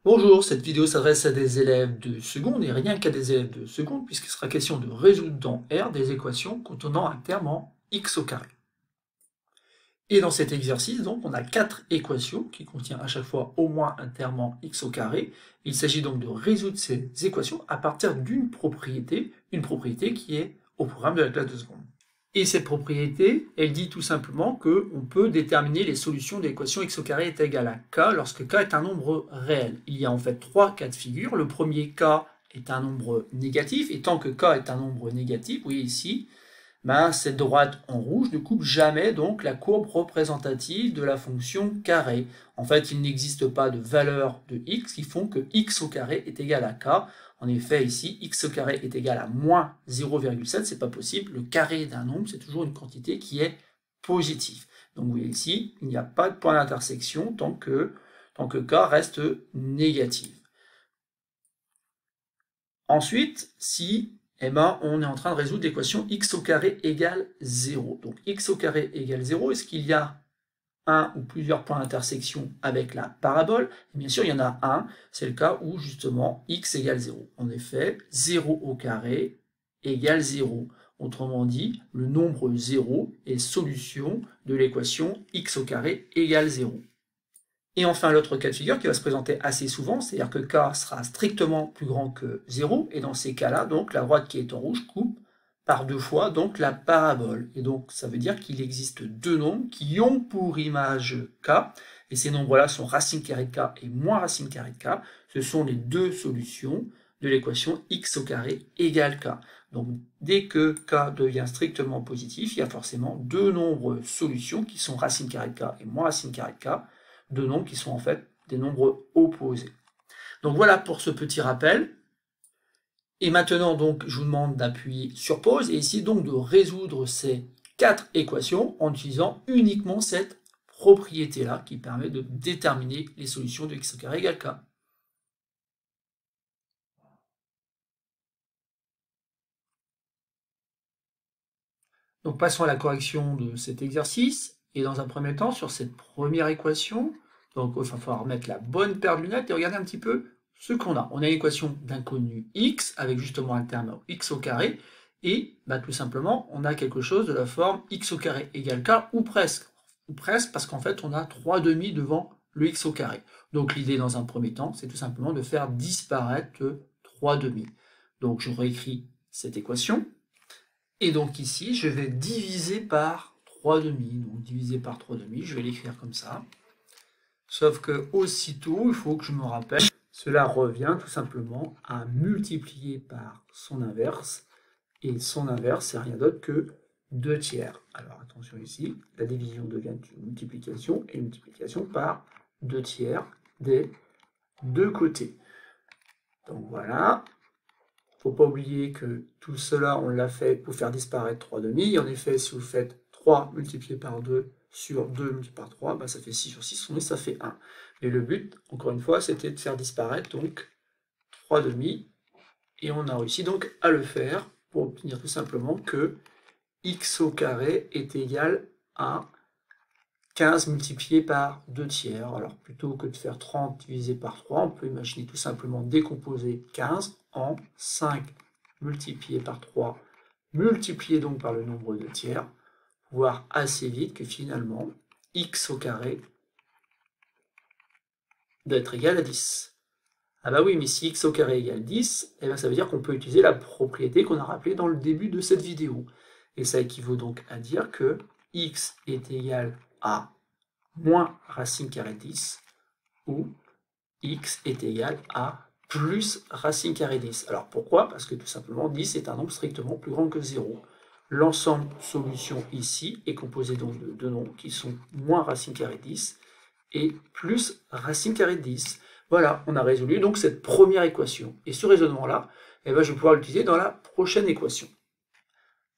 Bonjour, cette vidéo s'adresse à des élèves de seconde et rien qu'à des élèves de seconde puisqu'il sera question de résoudre dans R des équations contenant un terme en x au carré. Et dans cet exercice, donc, on a 4 équations qui contiennent à chaque fois au moins un terme en x au carré. Il s'agit donc de résoudre ces équations à partir d'une propriété, une propriété qui est au programme de la classe de seconde. Et cette propriété, elle dit tout simplement qu'on peut déterminer les solutions de l'équation x au carré est égal à k lorsque k est un nombre réel. Il y a en fait 3 cas de figure. Le premier k est un nombre négatif, et tant que k est un nombre négatif, vous voyez ici, cette droite en rouge ne coupe jamais donc la courbe représentative de la fonction carré. En fait, il n'existe pas de valeur de x qui font que x au carré est égal à k. En effet, ici, x au carré est égal à moins 0,7, c'est pas possible. Le carré d'un nombre, c'est toujours une quantité qui est positive. Donc vous voyez ici, il n'y a pas de point d'intersection tant que k reste négatif. Ensuite, si on est en train de résoudre l'équation x au carré égale 0. Donc x au carré égale 0, est-ce qu'il y a un ou plusieurs points d'intersection avec la parabole? Et bien sûr, il y en a un, c'est le cas où justement x égale 0. En effet, 0 au carré égale 0. Autrement dit, le nombre 0 est solution de l'équation x au carré égale 0. Et enfin, l'autre cas de figure qui va se présenter assez souvent, c'est-à-dire que k sera strictement plus grand que 0, et dans ces cas-là, donc la droite qui est en rouge coupe par 2 fois donc la parabole. Et donc ça veut dire qu'il existe deux nombres qui ont pour image k, et ces nombres-là sont racine carrée de k et moins racine carrée de k. Ce sont les deux solutions de l'équation x au carré égale k. Donc dès que k devient strictement positif, il y a forcément deux nombres solutions qui sont racine carrée de k et moins racine carrée de k, deux nombres qui sont en fait des nombres opposés. Donc voilà pour ce petit rappel. Et maintenant, donc, je vous demande d'appuyer sur pause et ici donc de résoudre ces 4 équations en utilisant uniquement cette propriété-là qui permet de déterminer les solutions de x au carré égale k. Donc passons à la correction de cet exercice. Et dans un premier temps, sur cette première équation, donc il va falloir mettre la bonne paire de lunettes et regarder un petit peu ce qu'on a. On a une équation d'inconnu x avec justement un terme x au carré, et tout simplement on a quelque chose de la forme x au carré égale k, ou presque parce qu'en fait on a 3 demi devant le x au carré. Donc l'idée dans un premier temps, c'est tout simplement de faire disparaître 3 demi. Donc je réécris cette équation. Et donc ici, je vais diviser par 3 demi. Donc diviser par 3 demi, je vais l'écrire comme ça. Sauf que aussitôt, il faut que je me rappelle, cela revient tout simplement à multiplier par son inverse. Et son inverse, c'est rien d'autre que 2 tiers. Alors attention ici, la division devient une multiplication, et une multiplication par 2 tiers des deux côtés. Donc voilà. Il ne faut pas oublier que tout cela, on l'a fait pour faire disparaître 3 demi. En effet, si vous faites 3 multiplié par 2 sur 2 multiplié par 3, ça fait 6 sur 6, ça fait 1. Mais le but, encore une fois, c'était de faire disparaître donc 3 demi. Et on a réussi donc à le faire pour obtenir tout simplement que x au carré est égal à 15 multiplié par 2 tiers. Alors plutôt que de faire 30 divisé par 3, on peut imaginer tout simplement décomposer 15 en 5 multiplié par 3, multiplié donc par le nombre de tiers, pour voir assez vite que finalement, x au carré doit être égal à 10. Ah bah oui, mais si x au carré égale 10, ça veut dire qu'on peut utiliser la propriété qu'on a rappelée dans le début de cette vidéo. Et ça équivaut donc à dire que x est égal à moins racine carrée de 10, ou x est égal à plus racine carrée de 10. Alors pourquoi? Parce que tout simplement 10 est un nombre strictement plus grand que 0. L'ensemble solution ici est composé donc de deux nombres qui sont moins racine carrée de 10 et plus racine carrée de 10. Voilà, on a résolu donc cette première équation. Et ce raisonnement-là, je vais pouvoir l'utiliser dans la prochaine équation.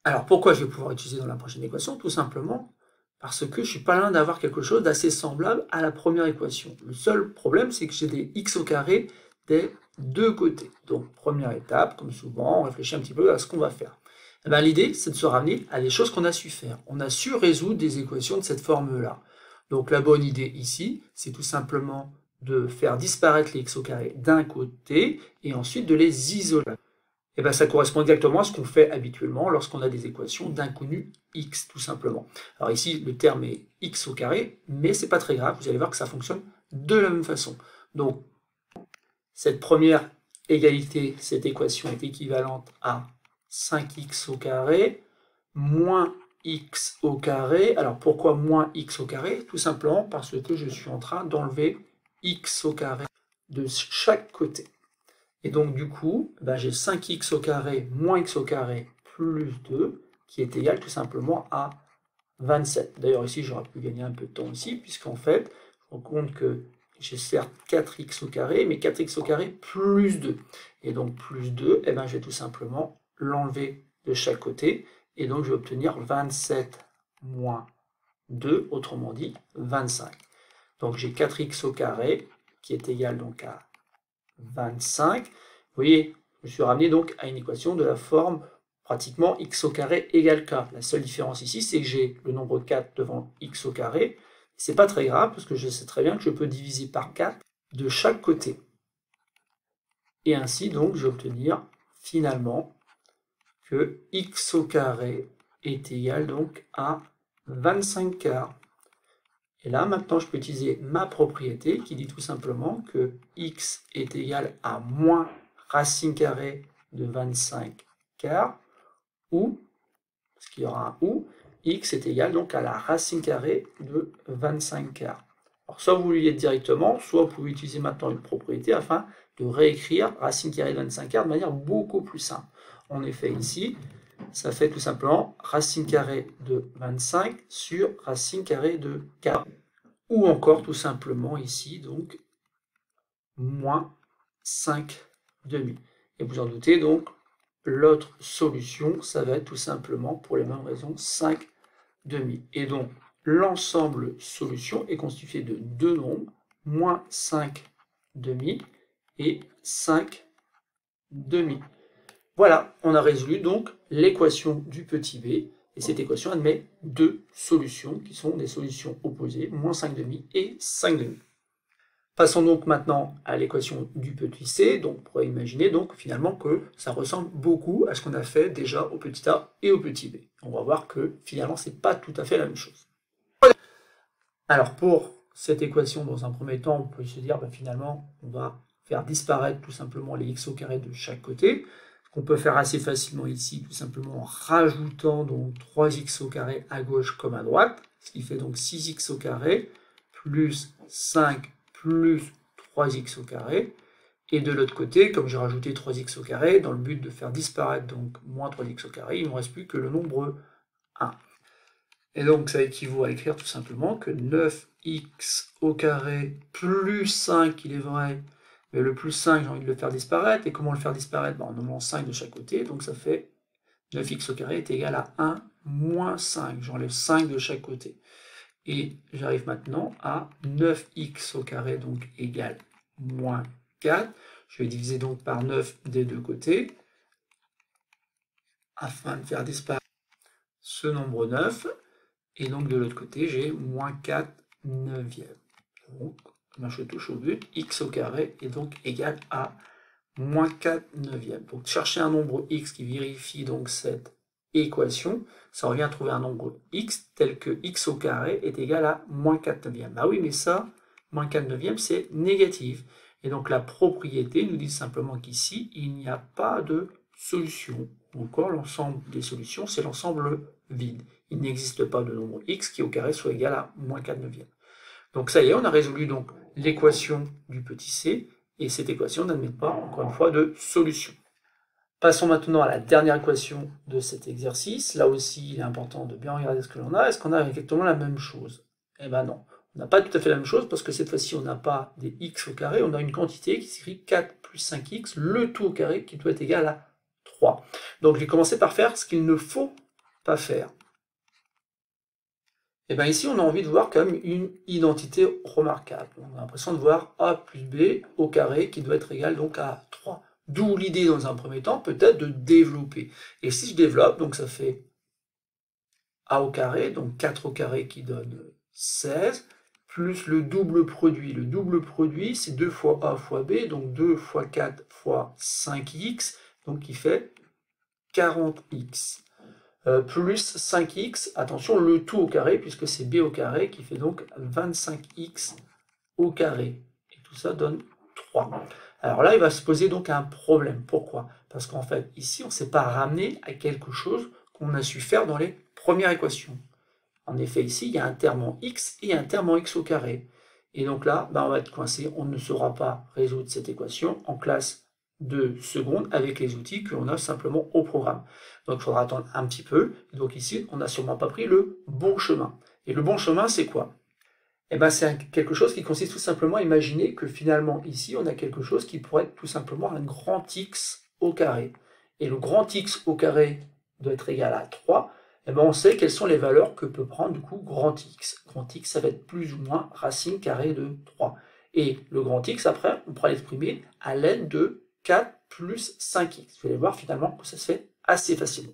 Alors pourquoi je vais pouvoir l'utiliser dans la prochaine équation? Tout simplement parce que je ne suis pas loin d'avoir quelque chose d'assez semblable à la première équation. Le seul problème, c'est que j'ai des x au carré des deux côtés. Donc première étape, comme souvent, on réfléchit un petit peu à ce qu'on va faire. L'idée, c'est de se ramener à des choses qu'on a su faire. On a su résoudre des équations de cette forme-là. Donc la bonne idée ici, c'est tout simplement de faire disparaître les x au carré d'un côté et ensuite de les isoler. Et bien ça correspond exactement à ce qu'on fait habituellement lorsqu'on a des équations d'inconnu x, tout simplement. Alors ici, le terme est x au carré, mais c'est pas très grave, vous allez voir que ça fonctionne de la même façon. Donc, cette première égalité, cette équation est équivalente à 5x au carré moins x au carré. Alors pourquoi moins x au carré? Tout simplement parce que je suis en train d'enlever x au carré de chaque côté. Et donc du coup, j'ai 5x au carré moins x au carré plus 2 qui est égal tout simplement à 27. D'ailleurs ici j'aurais pu gagner un peu de temps aussi, puisqu'en fait, je me rends compte que j'ai certes 4x au carré, mais 4x au carré plus 2. Et donc plus 2, je vais tout simplement l'enlever de chaque côté, et donc je vais obtenir 27 moins 2, autrement dit 25. Donc j'ai 4x au carré, qui est égal donc à 25. Vous voyez, je me suis ramené donc à une équation de la forme pratiquement x au carré égale k. La seule différence ici, c'est que j'ai le nombre 4 devant x au carré. C'est pas très grave, parce que je sais très bien que je peux diviser par 4 de chaque côté. Et ainsi, donc, je vais obtenir finalement que x au carré est égal donc à 25 quarts. Et là, maintenant, je peux utiliser ma propriété qui dit tout simplement que x est égal à moins racine carrée de 25 quarts, ou, parce qu'il y aura un ou, x est égal donc à la racine carrée de 25 quarts. Alors, soit vous voulez directement, soit vous pouvez utiliser maintenant une propriété afin de réécrire racine carrée de 25 quarts de manière beaucoup plus simple. En effet, ici, ça fait tout simplement racine carrée de 25 sur racine carrée de 4. Ou encore tout simplement ici, donc, moins 5 demi. Et vous en doutez, donc, l'autre solution, ça va être tout simplement, pour les mêmes raisons, 5 demi. Et donc, l'ensemble solution est constitué de deux nombres, moins 5 demi et 5 demi. Voilà, on a résolu donc l'équation du petit b, et cette équation admet deux solutions qui sont des solutions opposées, moins 5 demi et 5 demi. Passons donc maintenant à l'équation du petit c. Donc on pourrait imaginer donc finalement que ça ressemble beaucoup à ce qu'on a fait déjà au petit a et au petit b. On va voir que finalement c'est pas tout à fait la même chose. Alors pour cette équation, dans un premier temps, on peut se dire finalement on va faire disparaître tout simplement les x au carré de chaque côté. Qu'on peut faire assez facilement ici, tout simplement en rajoutant donc 3x au carré à gauche comme à droite, ce qui fait donc 6x au carré plus 5 plus 3x au carré. Et de l'autre côté, comme j'ai rajouté 3x au carré, dans le but de faire disparaître donc moins 3x au carré, il ne me reste plus que le nombre 1. Et donc ça équivaut à écrire tout simplement que 9x au carré plus 5, il est vrai, mais le plus 5, j'ai envie de le faire disparaître. Et comment le faire disparaître? En nommant 5 de chaque côté. Donc ça fait 9x au carré est égal à 1 moins 5. J'enlève 5 de chaque côté. Et j'arrive maintenant à 9x au carré, donc égale moins 4. Je vais diviser donc par 9 des deux côtés, afin de faire disparaître ce nombre 9. Et donc de l'autre côté, j'ai moins 4 neuvièmes. Donc, je touche au but, x au carré est donc égal à moins 4 neuvièmes. Donc chercher un nombre x qui vérifie donc cette équation, ça revient à trouver un nombre x tel que x au carré est égal à moins 4 neuvièmes. Ah oui, mais ça, moins 4 neuvièmes, c'est négatif. Et donc la propriété nous dit simplement qu'ici, il n'y a pas de solution. Encore, l'ensemble des solutions, c'est l'ensemble vide. Il n'existe pas de nombre x qui au carré soit égal à moins 4 neuvièmes. Donc ça y est, on a résolu donc l'équation du petit c, et cette équation n'admet pas, encore une fois, de solution. Passons maintenant à la dernière équation de cet exercice. Là aussi, il est important de bien regarder ce que l'on a. Est-ce qu'on a exactement la même chose? Eh bien non, on n'a pas tout à fait la même chose, parce que cette fois-ci, on n'a pas des x au carré, on a une quantité qui s'écrit 4 plus 5x, le tout au carré, qui doit être égal à 3. Donc je vais commencer par faire ce qu'il ne faut pas faire. Et bien ici, on a envie de voir quand même une identité remarquable. On a l'impression de voir a plus b au carré qui doit être égal donc à 3. D'où l'idée, dans un premier temps, peut-être de développer. Et si je développe, donc ça fait a au carré, donc 4 au carré qui donne 16, plus le double produit. Le double produit, c'est 2 fois A fois B, donc 2 fois 4 fois 5x, donc qui fait 40x. Plus 5x, attention, le tout au carré, puisque c'est b au carré, qui fait donc 25x au carré. Et tout ça donne 3. Alors là, il va se poser donc un problème. Pourquoi? Parce qu'en fait, ici, on ne s'est pas ramené à quelque chose qu'on a su faire dans les premières équations. En effet, ici, il y a un terme en x et un terme en x au carré. Et donc là, on va être coincé. On ne saura pas résoudre cette équation en classe de seconde avec les outils que l'on a simplement au programme. Donc il faudra attendre un petit peu. Donc ici, on n'a sûrement pas pris le bon chemin. Et le bon chemin, c'est quoi? Eh bien, c'est quelque chose qui consiste tout simplement à imaginer que finalement, ici, on a quelque chose qui pourrait être tout simplement un grand x au carré. Et le grand x au carré doit être égal à 3. Eh bien, on sait quelles sont les valeurs que peut prendre du coup grand x. Grand x, ça va être plus ou moins racine carrée de 3. Et le grand x, après, on pourra l'exprimer à l'aide de 4 plus 5x. Vous allez voir finalement que ça se fait assez facilement.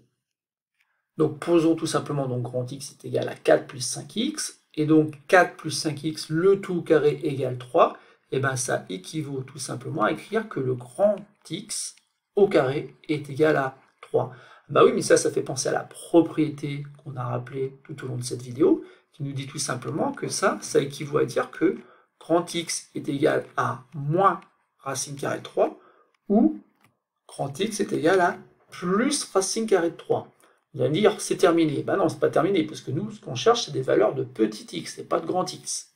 Donc posons tout simplement, donc grand x est égal à 4 plus 5x. Et donc 4 plus 5x, le tout carré égale 3. Et bien ça équivaut tout simplement à écrire que le grand x au carré est égal à 3. Bah oui, mais ça fait penser à la propriété qu'on a rappelée tout au long de cette vidéo, qui nous dit tout simplement que ça équivaut à dire que grand x est égal à moins racine carrée de 3, ou grand x est égal à plus racine carrée de 3. Vous allez me dire, c'est terminé. Ben non, c'est pas terminé, parce que nous, ce qu'on cherche, c'est des valeurs de petit x, et pas de grand x.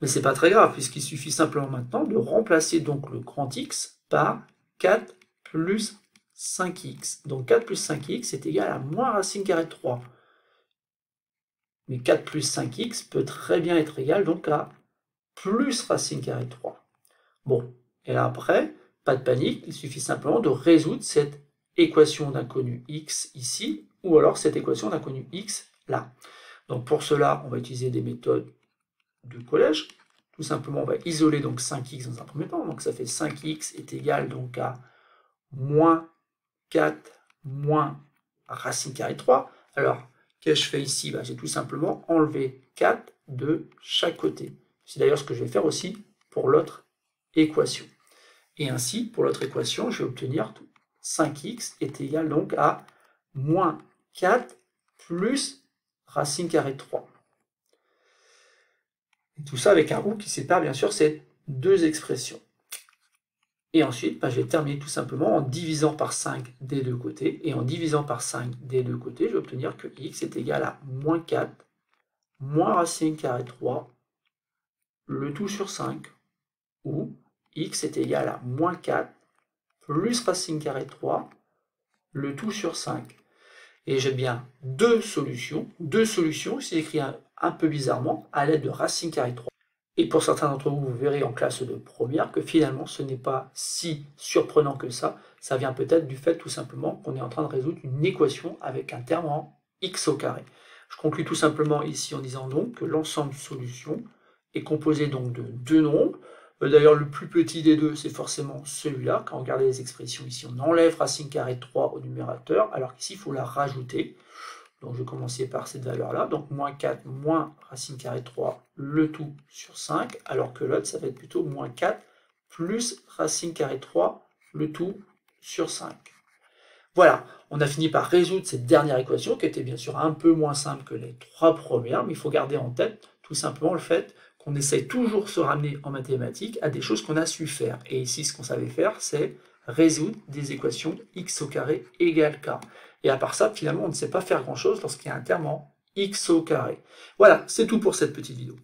Mais c'est pas très grave, puisqu'il suffit simplement maintenant de remplacer donc le grand x par 4 plus 5x. Donc 4 plus 5x est égal à moins racine carrée de 3. Mais 4 plus 5x peut très bien être égal donc à plus racine carrée de 3. Bon, et là après, pas de panique, il suffit simplement de résoudre cette équation d'inconnu x ici, ou alors cette équation d'inconnu x là. Donc pour cela, on va utiliser des méthodes de collège. Tout simplement, on va isoler donc 5x dans un premier temps. Donc ça fait 5x est égal donc à moins 4 moins racine carrée de 3. Alors, qu'est-ce que je fais ici? J'ai tout simplement enlevé 4 de chaque côté. C'est d'ailleurs ce que je vais faire aussi pour l'autre équation. Et ainsi, pour l'autre équation, je vais obtenir 5x est égal donc à moins 4 plus racine carrée de 3. Et tout ça avec un ou qui sépare bien sûr ces deux expressions. Et ensuite, je vais terminer tout simplement en divisant par 5 des deux côtés. Et en divisant par 5 des deux côtés, je vais obtenir que x est égal à moins 4 moins racine carrée de 3, le tout sur 5, ou x est égal à moins 4 plus racine carrée de 3, le tout sur 5. Et j'ai bien deux solutions c'est écrit un peu bizarrement, à l'aide de racine carrée de 3. Et pour certains d'entre vous, vous verrez en classe de première que finalement, ce n'est pas si surprenant que ça. Ça vient peut-être du fait tout simplement qu'on est en train de résoudre une équation avec un terme en x au carré. Je conclue tout simplement ici en disant donc que l'ensemble solution est composé donc de deux nombres. D'ailleurs, le plus petit des deux, c'est forcément celui-là. Quand on regarde les expressions ici, on enlève racine carrée de 3 au numérateur, alors qu'ici, il faut la rajouter. Donc je vais commencer par cette valeur-là, donc moins 4 moins racine carrée de 3, le tout sur 5, alors que l'autre, ça va être plutôt moins 4 plus racine carrée de 3, le tout sur 5. Voilà, on a fini par résoudre cette dernière équation, qui était bien sûr un peu moins simple que les trois premières, mais il faut garder en tête tout simplement le fait qu'on essaye toujours de se ramener en mathématiques à des choses qu'on a su faire. Et ici, ce qu'on savait faire, c'est résoudre des équations x au carré égale k. Et à part ça, finalement, on ne sait pas faire grand-chose lorsqu'il y a un terme en x au carré. Voilà, c'est tout pour cette petite vidéo.